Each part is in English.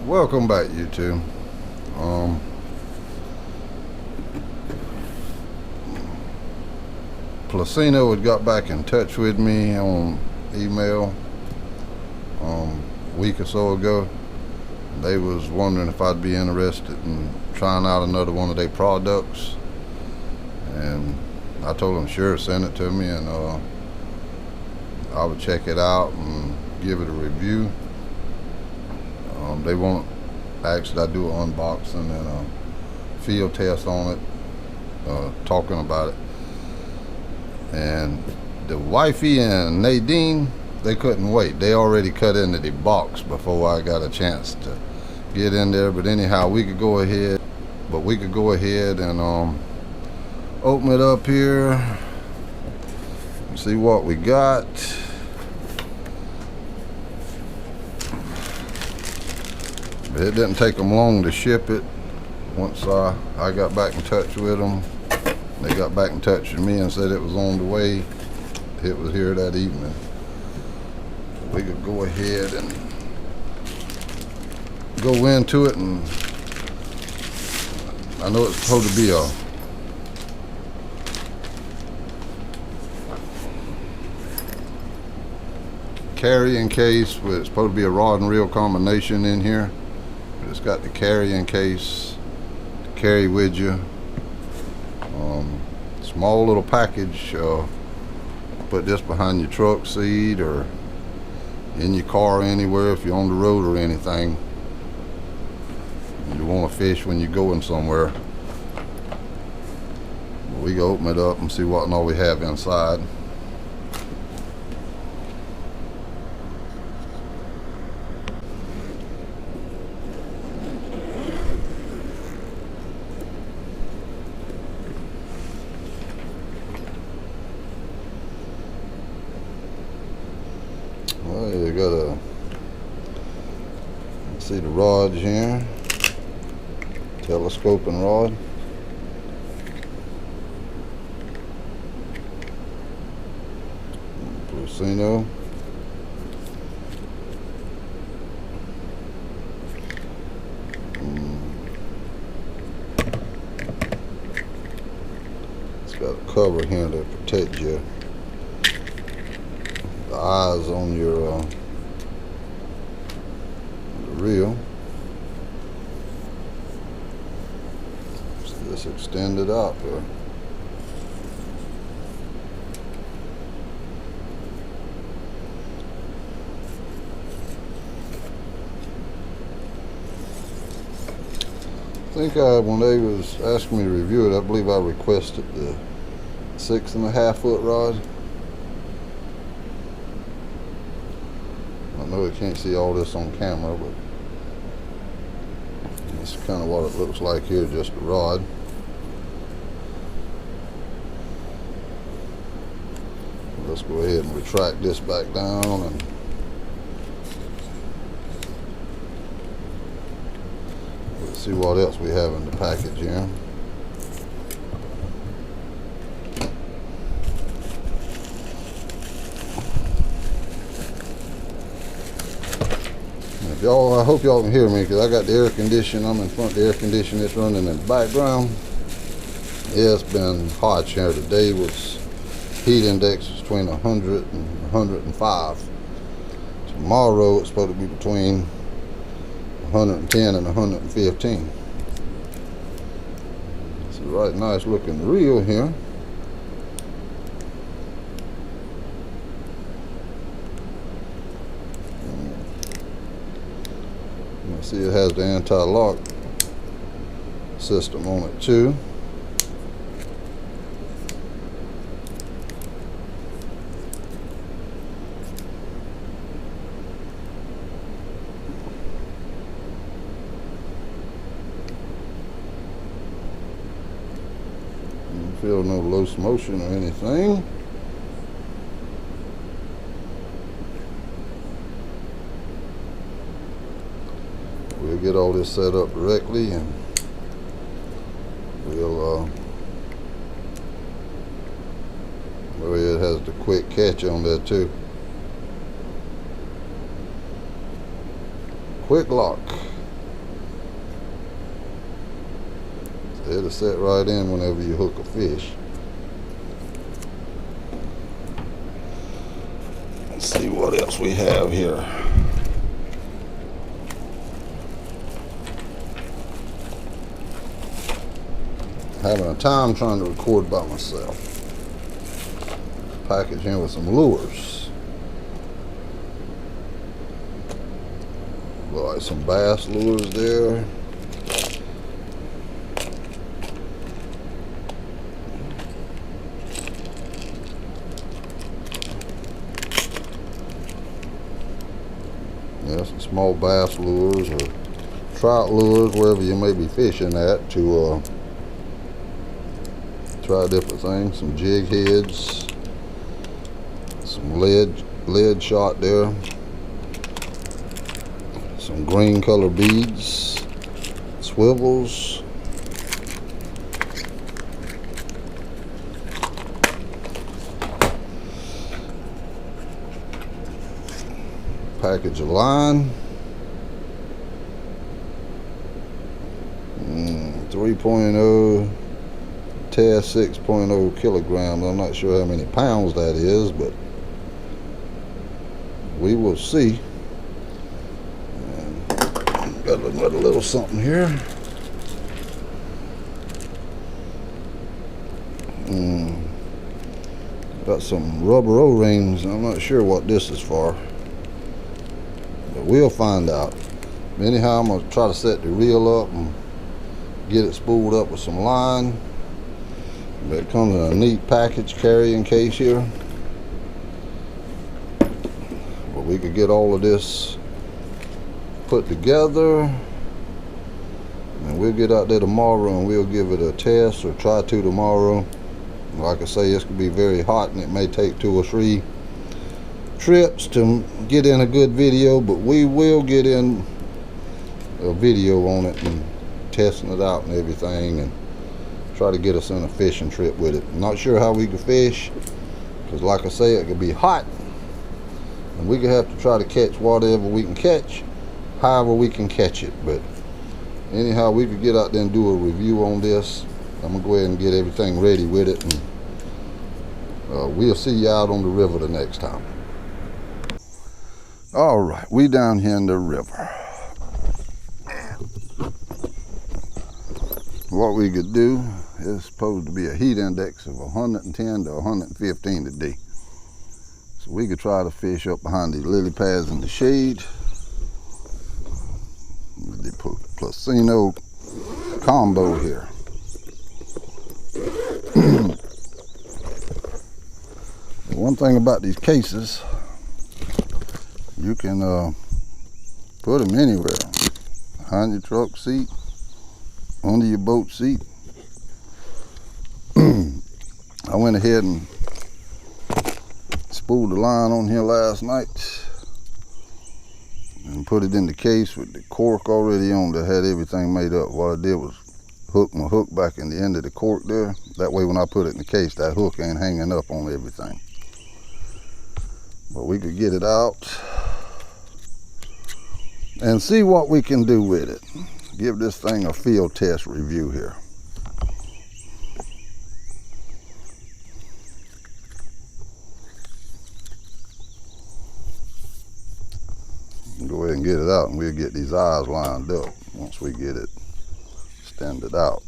Welcome back, YouTube. Um, Plusinno had got back in touch with me on email a week or so ago. They was wondering if I'd be interested in trying out another one of their products, and I told them sure, send it to me, and I would check it out and give it a review. They want actually I do an unboxing and a field test on it, talking about it. And the wifey and Nadine, they couldn't wait. They already cut into the box before I got a chance to get in there. But anyhow, we could go ahead and open it up here and see what we got. It didn't take them long to ship it. Once I got back in touch with them, they got back in touch with me and said it was on the way. It was here that evening. We could go ahead and go into it, and I know it's supposed to be a carrying case with, it's supposed to be a rod and reel combination in here. It's got the carrying case to carry with you. Small little package. Put this behind your truck seat or in your car anywhere if you're on the road or anything. You want to fish when you're going somewhere. We can open it up and see what all we have inside. Well, you got see the rods here, telescoping rod. Plusinno. It's got a cover here to protect you. The eyes on your reel. So this extended out there. I think when they was asking me to review it, I believe I requested the 6.5 foot rod. I know you can't see all this on camera, but this is kind of what it looks like here, just a rod. Let's go ahead and retract this back down and let's see what else we have in the package here. Y'all, I hope y'all can hear me because I got the air conditioning. I'm in front of the air conditioning that's running in the background. Yeah, it's been hot here. Today was heat index was between 100 and 105. Tomorrow it's supposed to be between 110 and 115. It's a right nice looking reel here. See, it has the anti-lock system on it too. Don't feel no loose motion or anything. We'll get all this set up correctly, and we'll it has the quick catch on there too. Quick lock. It'll set right in whenever you hook a fish. Let's see what else we have here. Having a time trying to record by myself. Package in with some lures. Look like some bass lures there. Yeah, some small bass lures or trout lures, wherever you may be fishing at, to try different things. Some jig heads, some lead shot there, some green color beads, swivels, package of line, 3.0 test 6.0 kilograms. I'm not sure how many pounds that is, but we will see. And got another little something here. Got some rubber O-rings. I'm not sure what this is for, but we'll find out. Anyhow, I'm gonna try to set the reel up and get it spooled up with some line. But it comes in a neat package carrying case here. Well, we could get all of this put together, and we'll get out there tomorrow and we'll give it a test, or try to tomorrow. Like I say, it's gonna be very hot and it may take 2 or 3 trips to get in a good video, but we will get in a video on it and testing it out and everything, and try to get us on a fishing trip with it. I'm not sure how we can fish, because like I say, it could be hot and we could have to try to catch whatever we can catch, however we can catch it. But anyhow, we could get out there and do a review on this. I'm gonna go ahead and get everything ready with it, and we'll see you out on the river the next time. All right, we down here in the river. What we could do is supposed to be a heat index of 110 to 115 today. So we could try to fish up behind these lily pads in the shade. The Plusinno combo here. One thing about these cases, you can put them anywhere. Behind your truck seat, under your boat seat. I went ahead and spooled the line on here last night and put it in the case with the cork already on that had everything made up. What I did was hook my hook back in the end of the cork there. That way when I put it in the case, that hook ain't hanging up on everything. But we could get it out and see what we can do with it. Give this thing a field test review here. Go ahead and get it out, and we'll get these eyes lined up once we get it extended out.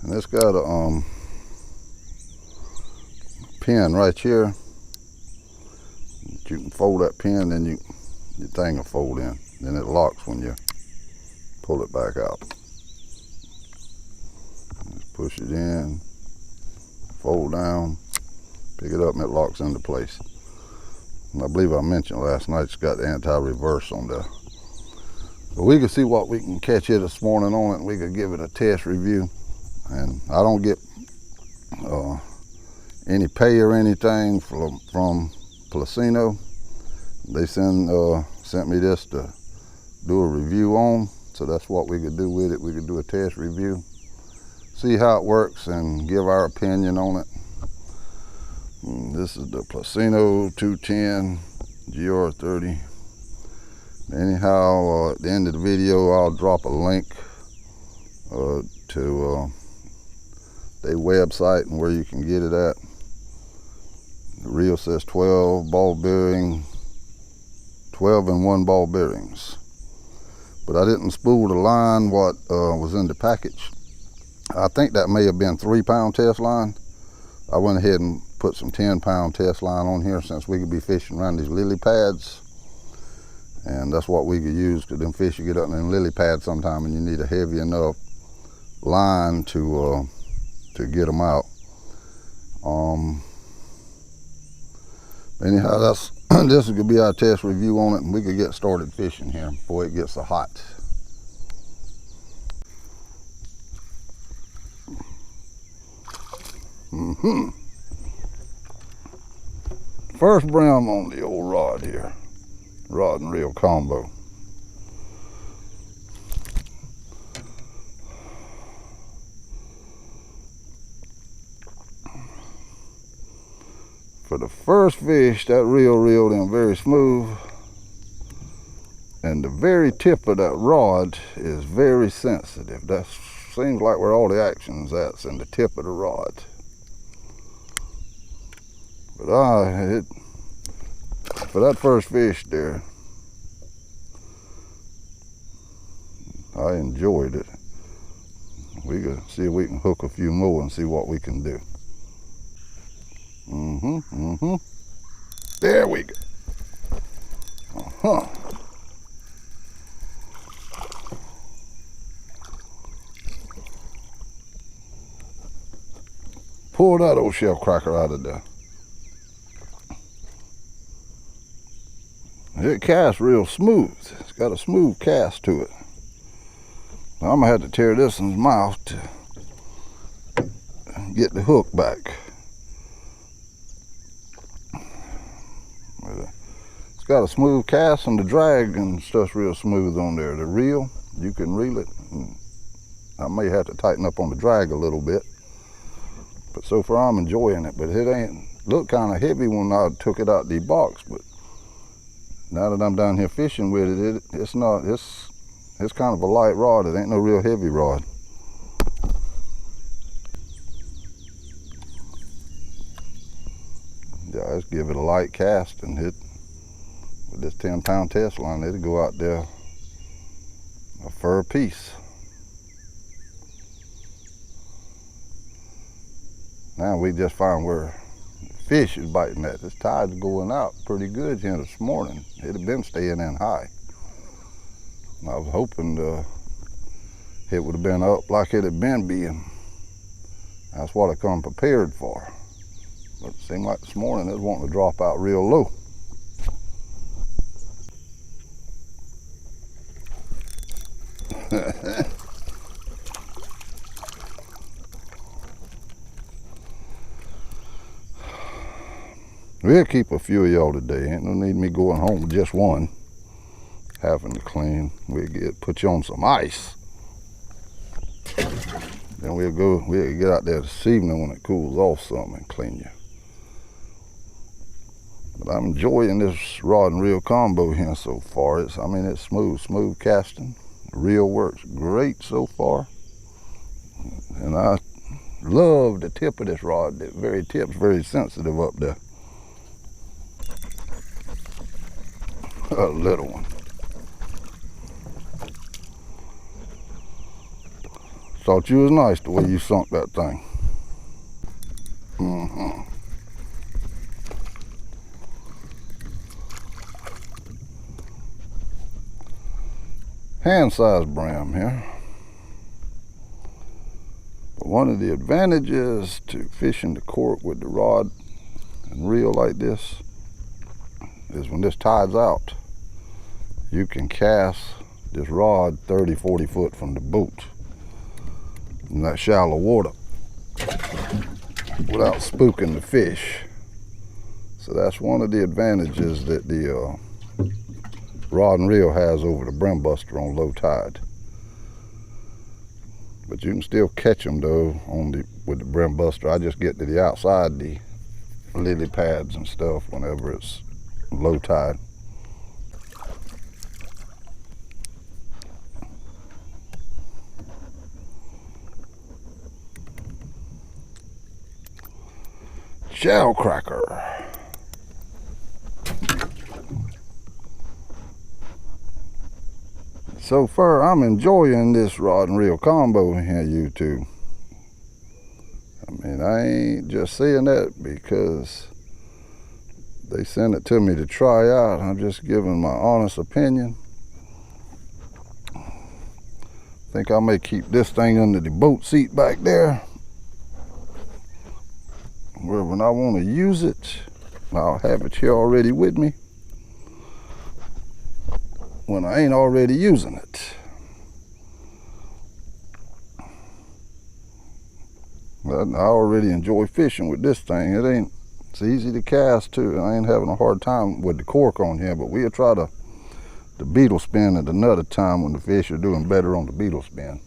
And it's got a pin right here. You can fold that pin, then your thing will fold in. Then it locks when you pull it back out. Just push it in, fold down, pick it up, and it locks into place. And I believe I mentioned last night it's got the anti-reverse on there. But we can see what we can catch here this morning on it, and we could give it a test review. And I don't get any pay or anything from Plusinno. They sent me this to do a review on, so that's what we could do with it. We could do a test review, see how it works, and give our opinion on it. This is the Plusinno 210 GR30. Anyhow, at the end of the video, I'll drop a link to their website and where you can get it at. The reel says 12 ball bearing, 12 and 1 ball bearings. But I didn't spool the line what was in the package. I think that may have been 3-pound test line. I went ahead and put some 10-pound test line on here since we could be fishing around these lily pads. And that's what we could use, because them fish you get up in them lily pads sometime and you need a heavy enough line to get them out. Anyhow, that's this is gonna be our test review on it, and we could get started fishing here before it gets so hot. First brim on the old rod here, rod and reel combo. For the first fish, that reel reeled in very smooth, and the very tip of that rod is very sensitive. That seems like where all the action's at, in the tip of the rod. But for that first fish there, I enjoyed it. We could see if we can hook a few more and see what we can do. There we go. Pull that old shell cracker out of there. It casts real smooth. It's got a smooth cast to it. Now I'm gonna have to tear this one's mouth to get the hook back. It's got a smooth cast, and the drag and stuff's real smooth on there. The reel, you can reel it. I may have to tighten up on the drag a little bit, but so far I'm enjoying it. But it ain't looked kind of heavy when I took it out the box, but now that I'm down here fishing with it, it's not. It's kind of a light rod. It ain't no real heavy rod. Yeah, let's give it a light cast and hit with this 10-pound test line. It'll go out there a fur piece. Now we just find where fish is biting at. This tide's going out pretty good here this morning. It had been staying in high. I was hoping it would have been up like it had been being. That's what I come prepared for. But it seemed like this morning it was wanting to drop out real low. We'll keep a few of y'all today. Ain't no need me going home with just one, having to clean. We'll put you on some ice. Then we'll get out there this evening when it cools off some and clean you. But I'm enjoying this rod and reel combo here so far. It's smooth casting. The reel works great so far. And I love the tip of this rod. The very tip's very sensitive up there. A little one. Thought you was nice the way you sunk that thing. Hand-sized brim here. But one of the advantages to fishing the cork with the rod and reel like this is when this tide's out, you can cast this rod 30, 40 foot from the boat in that shallow water without spooking the fish. So that's one of the advantages that the rod and reel has over the brim buster on low tide. But you can still catch them though with the brim buster. I just get to the outside the lily pads and stuff whenever it's low tide. Shell cracker. So far, I'm enjoying this rod and reel combo here, YouTube. I mean, I ain't just saying that because they sent it to me to try out. I'm just giving my honest opinion. I think I may keep this thing under the boat seat back there, where when I want to use it, I'll have it here already with me when I ain't already using it. But I already enjoy fishing with this thing. It's easy to cast too. I ain't having a hard time with the cork on here, but we'll try the beetle spin at another time when the fish are doing better on the beetle spin.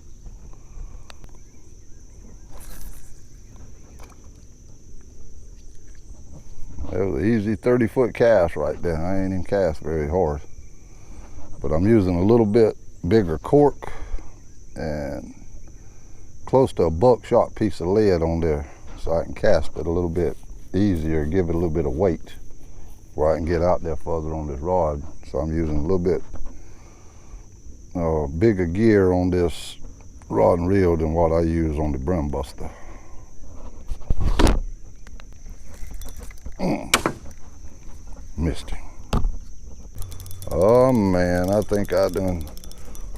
That was an easy 30-foot cast right there. I ain't even cast very hard. But I'm using a little bit bigger cork and close to a buckshot piece of lead on there, so I can cast it a little bit easier, give it a little bit of weight where I can get out there further on this rod. So I'm using a little bit bigger gear on this rod and reel than what I use on the brim buster. Missed him. Oh man, I think I done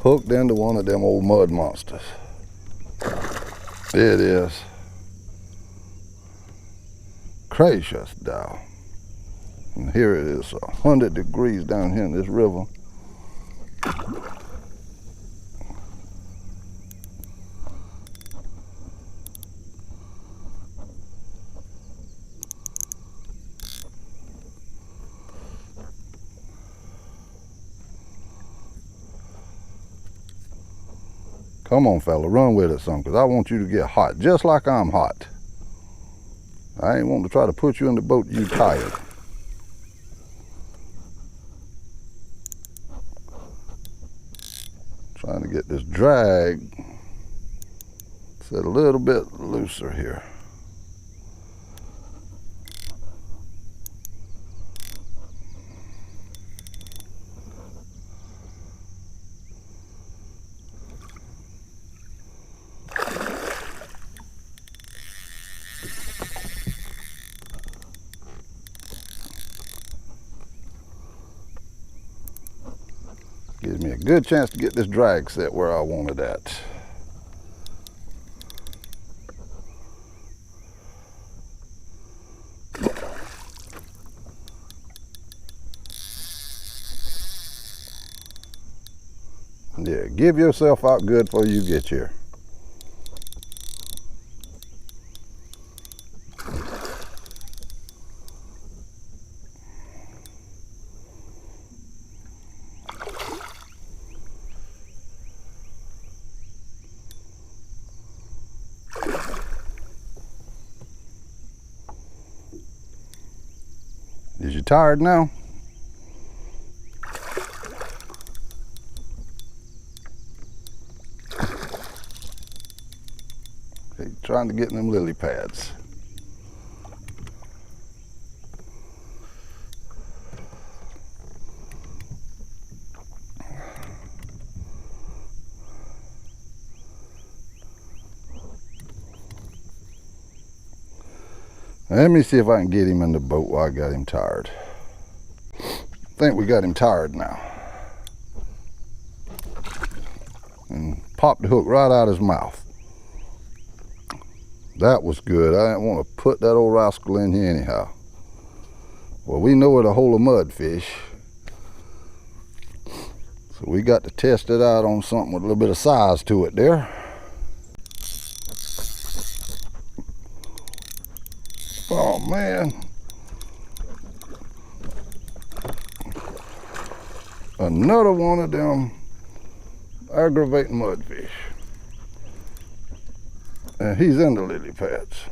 hooked into one of them old mud monsters. It is. Gracious thou. And here it is, 100 degrees down here in this river. Come on, fella, run with it some, because I want you to get hot, just like I'm hot. I ain't wanting to try to put you in the boat, you tired. Trying to get this drag set a little bit looser here. Gives me a good chance to get this drag set where I want it at. Yeah, give yourself out good before you get here. Is you tired now? Okay, trying to get in them lily pads. Let me see if I can get him in the boat while I got him tired. I think we got him tired now. And popped the hook right out of his mouth. That was good. I didn't want to put that old rascal in here anyhow. Well, we know where to hold a mudfish. So we got to test it out on something with a little bit of size to it there. Oh man. Another one of them aggravating mudfish. And he's in the lily pads.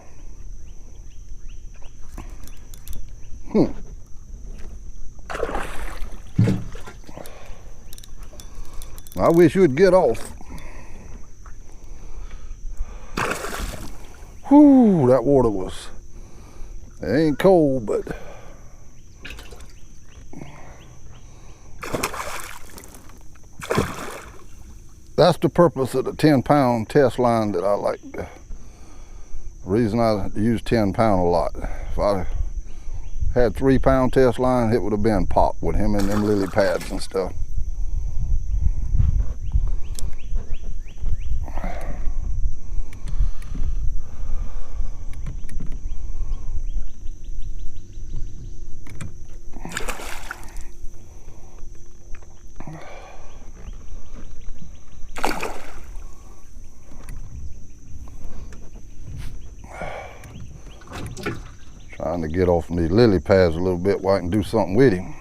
I wish you'd get off. Whew, that water was, it ain't cold, but that's the purpose of the 10-pound test line that I like. The reason I use 10-pound a lot. If I had 3-pound test line, it would have been pop with him and them lily pads and stuff. Trying to get off from these lily pads a little bit while I can do something with him.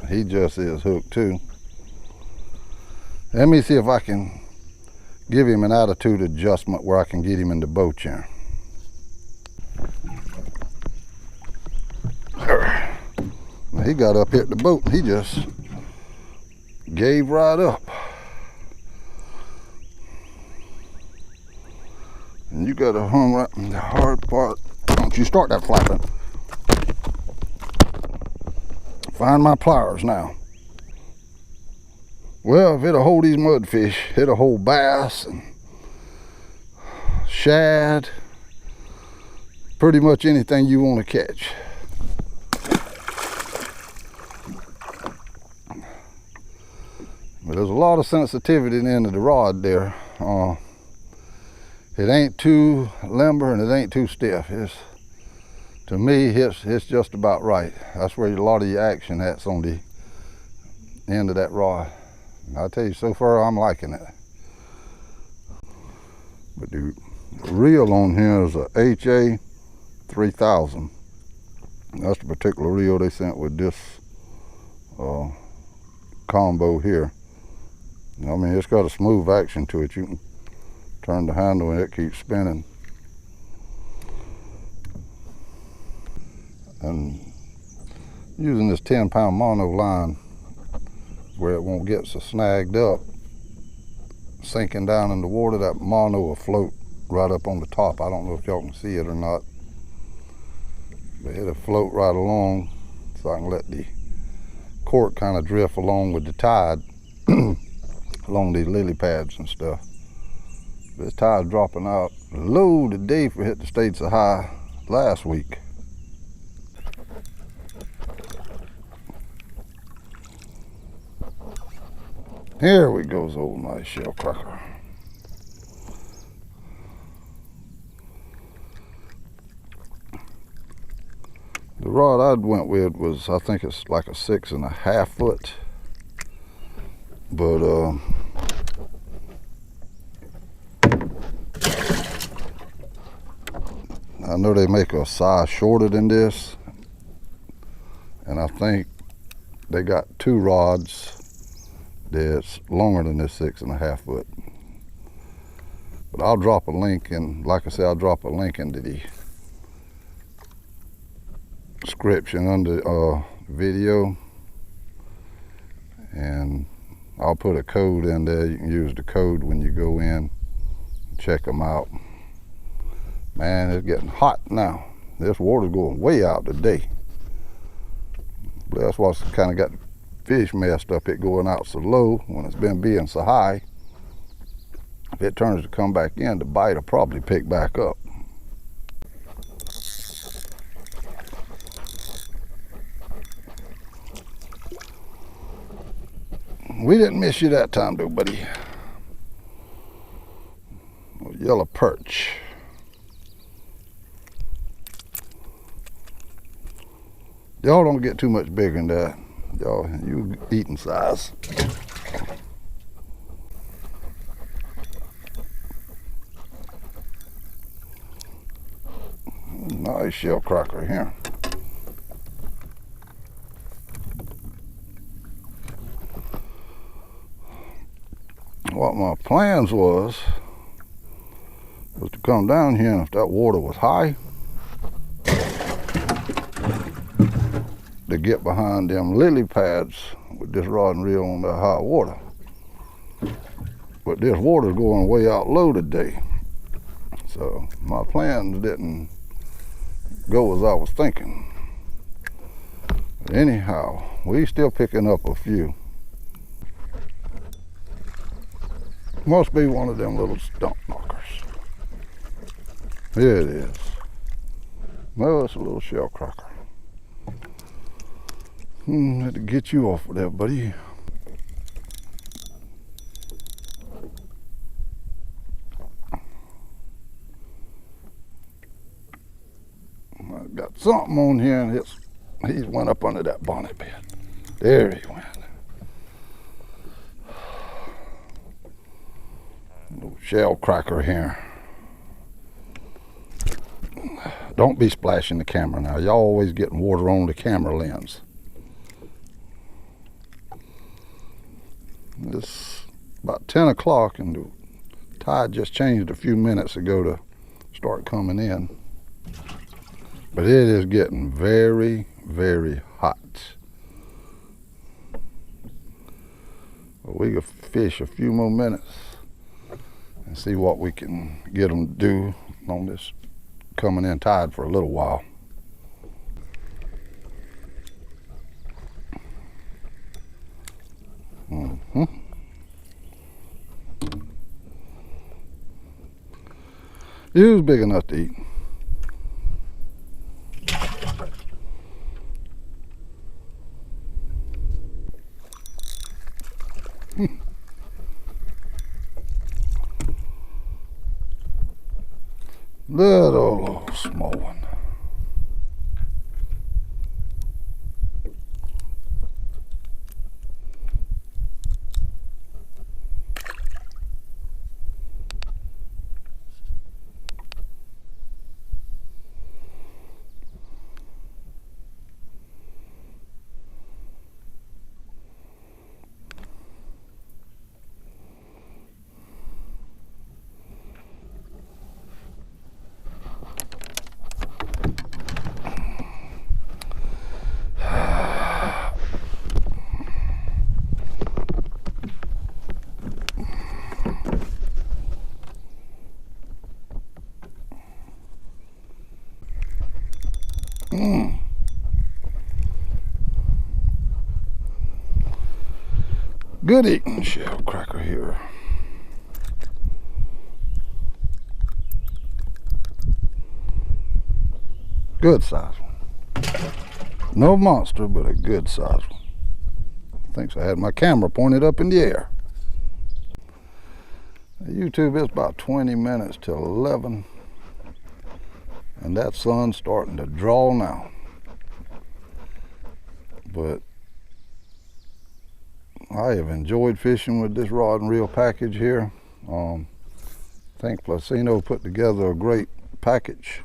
He just is hooked too. Let me see if I can give him an attitude adjustment where I can get him in the boat chair. Now he got up here at the boat and he just gave right up. And you got to hung right in the hard part. Don't you start that flapping. Find my pliers now. Well, if it'll hold these mudfish, it'll hold bass and shad, pretty much anything you want to catch. But there's a lot of sensitivity in the end of the rod there. It ain't too limber and it ain't too stiff. To me, it's just about right. That's where a lot of your action at's on the end of that rod. And I tell you, so far I'm liking it. But the reel on here is a HA 3000. That's the particular reel they sent with this combo here. I mean, it's got a smooth action to it. You can turn the handle and it keeps spinning. And using this 10-pound mono line where it won't get so snagged up, sinking down in the water, that mono will float right up on the top. I don't know if y'all can see it or not, but it'll float right along so I can let the cork kind of drift along with the tide along these lily pads and stuff. This tide's dropping out low today for hit the states of high last week. Here we goes, old nice shell cracker. The rod I went with was, I think it's like a 6.5 foot, but I know they make a size shorter than this, and I think they got 2 rods that's longer than this 6.5 foot. But I'll drop a link, and like I said, I'll drop a link into the description under video, and I'll put a code in there. You can use the code when you go in, check them out. Man, it's getting hot now. This water's going way out today. But that's what's kind of got the fish messed up, it going out so low when it's been being so high. If it turns to come back in, the bite will probably pick back up. We didn't miss you that time though, buddy. Yellow perch. Y'all don't get too much bigger than that. Y'all, you eating size. Nice shell cracker here. What my plans was, was to come down here, and if that water was high, to get behind them lily pads with this rod and reel on that high water. But this water's going way out low today, so my plans didn't go as I was thinking. But anyhow, we still picking up a few. Must be one of them little stump knockers. Here it is. No, it's a little shell cracker. Had to get you off of there, buddy. I got something on here, and he went up under that bonnet bed. There he went. Little shell cracker here. Don't be splashing the camera now. Y'all always getting water on the camera lens. It's about 10 o'clock, and the tide just changed a few minutes ago to start coming in. But it is getting very, very hot. But we could fish a few more minutes and see what we can get them to do on this coming in tide for a little while. He was big enough to eat. Little small one. Good eating shell cracker here. Good size one. No monster, but a good size one. Thinks I had my camera pointed up in the air. YouTube is about 20 minutes till 11. And that sun's starting to draw now. But I have enjoyed fishing with this rod and reel package here. I think Plusinno put together a great package.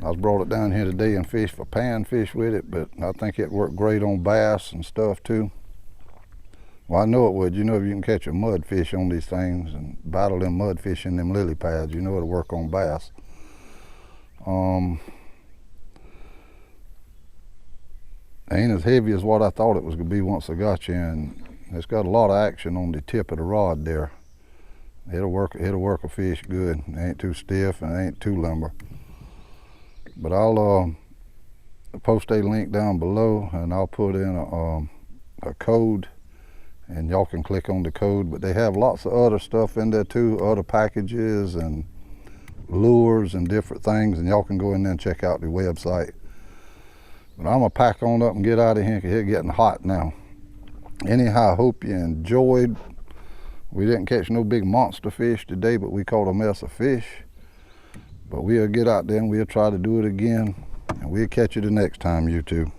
I brought it down here today and fished for panfish with it, but I think it worked great on bass and stuff too. Well, I know it would. You know, if you can catch a mudfish on these things and battle them mudfish in them lily pads, you know it'll work on bass. Ain't as heavy as what I thought it was going to be once I got you, and it's got a lot of action on the tip of the rod there. It'll work a fish good. It ain't too stiff and it ain't too limber. But I'll post a link down below, and I'll put in a code, and y'all can click on the code. But they have lots of other stuff in there too, other packages and lures and different things, and y'all can go in there and check out the website. But I'm gonna pack on up and get out of here because it's getting hot now. Anyhow, I hope you enjoyed. We didn't catch no big monster fish today, but we caught a mess of fish. But we'll get out there and we'll try to do it again, and we'll catch you the next time, YouTube.